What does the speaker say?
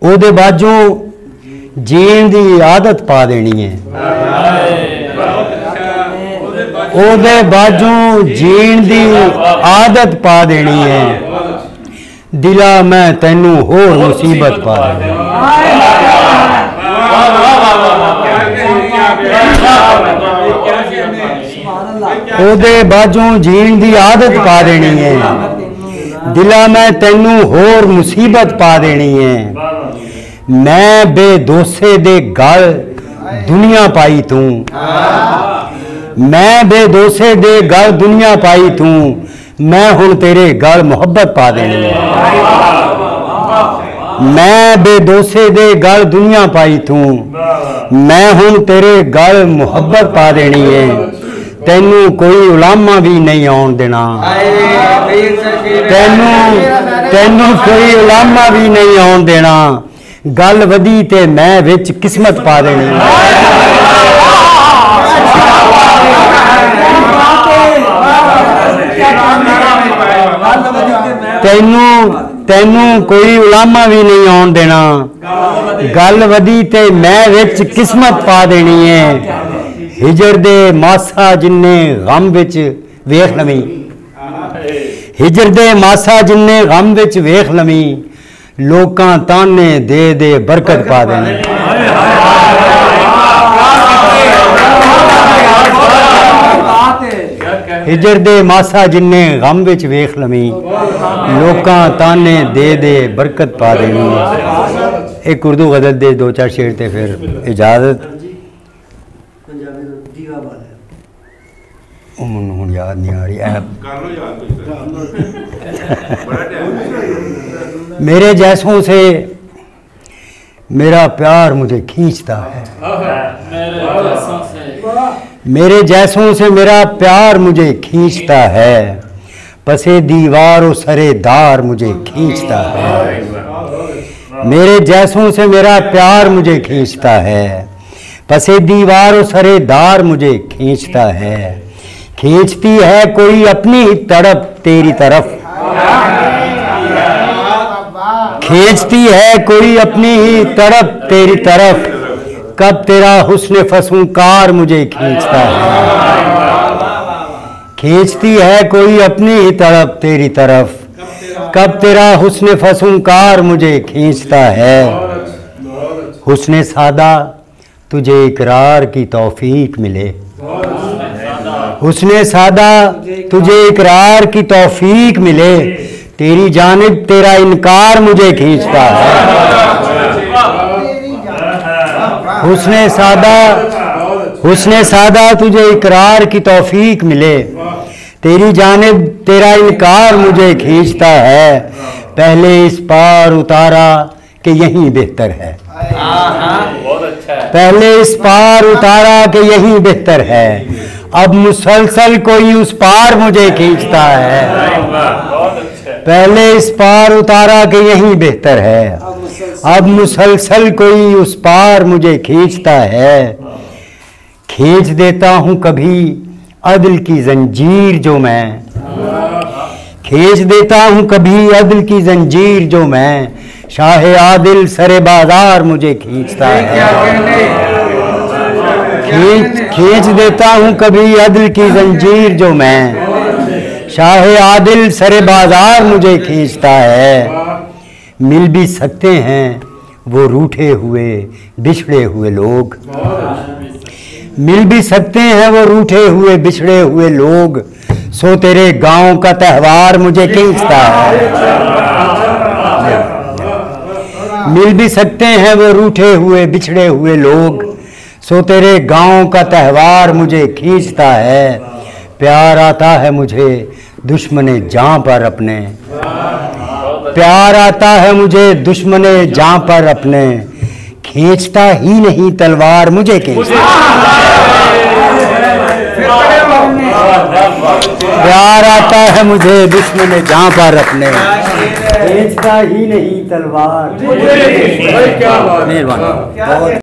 ਉਹਦੇ ਬਾਝੋਂ जीण दी आदत पा देनी है। ਉਹਦੇ ਬਾਝੋਂ जीण दी आदत पा देनी है। दिला मैं तैनू होर मुसीबत पा देनी ਉਹਦੇ ਬਾਝੋਂ जीण दी आदत पा देनी है। दिला मैं तैनू होर मुसीबत पा देनी है। मैं बेदोसे दे गल दुनिया पाई तू, मैं बेदोसे दे गल दुनिया पाई तू, मैं हुण तेरे गल मुहब्बत पा देनी है। मैं बेदोसे दे गल दुनिया पाई तू, मैं हुण तेरे गल मुहब्बत पा देनी है। तैनू कोई उलामा भी नहीं आउण देना, तैनू कोई उलामा भी नहीं आउण देना। गल वधी ते मैं विच किस्मत पा देनी। तैनू कोई उलामा भी नहीं आउण देना। गल वधी ते मैं विच किस्मत पा देनी है। हिजर दे मासा जिन्ने गम विच वेख लवीं, हिजर दे मासा जिन्ने गम विच वेख लवीं, लोकां ताने दे दे बरकत पा देनी। हिजर दे मासा जिन्ने गम विच वेख लवीं, लोकां ताने दे दे बरकत पा देनी। एक उर्दू गज़ल दे दो चार शेर ते फिर इजाजत। हुण याद नहीं आ रही। मेरे जैसों से मेरा प्यार मुझे खींचता है, मेरे जैसों से मेरा प्यार मुझे खींचता है। पसे दीवारों सरे दार मुझे खींचता है। मेरे जैसों से मेरा प्यार मुझे खींचता है। पसे दीवारों सरे दार मुझे खींचता है। खींचती है कोई अपनी ही तड़प तेरी तरफ, खींचती है कोई अपनी ही तड़प तेरी तरफ। कब तेरा हुस्न फसूंकार मुझे खींचता है। खींचती है कोई अपनी ही तड़प तेरी तरफ। कब तेरा हुस्न फसूंकार मुझे खींचता है। हुस्न सादा तुझे इकरार की तौफीक मिले, हुस्न सादा तुझे इकरार की तौफीक मिले। तेरी जानिब तेरा इनकार मुझे खींचता है। हुस्न सादा तुझे इकरार की तौफीक मिले। तेरी जानिब तेरा इनकार मुझे खींचता है। पहले इस पार उतारा कि यही बेहतर है, पहले इस पार उतारा कि यही बेहतर है। अब मुसलसल कोई उस पार मुझे खींचता है। पहले इस पार उतारा कि यही बेहतर है। अब मुसलसल कोई उस पार मुझे खींचता है। खींच देता हूँ कभी अदल की जंजीर जो मैं, खींच देता हूँ कभी अदल की जंजीर जो मैं। शाह आदिल सरे बाजार मुझे खींचता है। खींच देता हूँ कभी अदल की जंजीर जो मैं। शाह आदिल सरे बाजार मुझे खींचता है। मिल भी सकते हैं वो रूठे हुए बिछड़े हुए लोग, मिल भी सकते हैं वो रूठे हुए बिछड़े हुए लोग। सो तेरे गांव का त्यौहार मुझे खींचता है। मिल भी सकते हैं वो रूठे हुए बिछड़े हुए लोग। सो तेरे गांव का त्यौहार मुझे खींचता है। प्यार आता है मुझे दुश्मने जां पर अपने, प्यार आता है मुझे दुश्मने जां पर अपने। खींचता ही नहीं तलवार मुझे खींचता। प्यार आता है मुझे दुश्मने जां पर अपने। खींचता ही नहीं तलवार। मेहरबानी।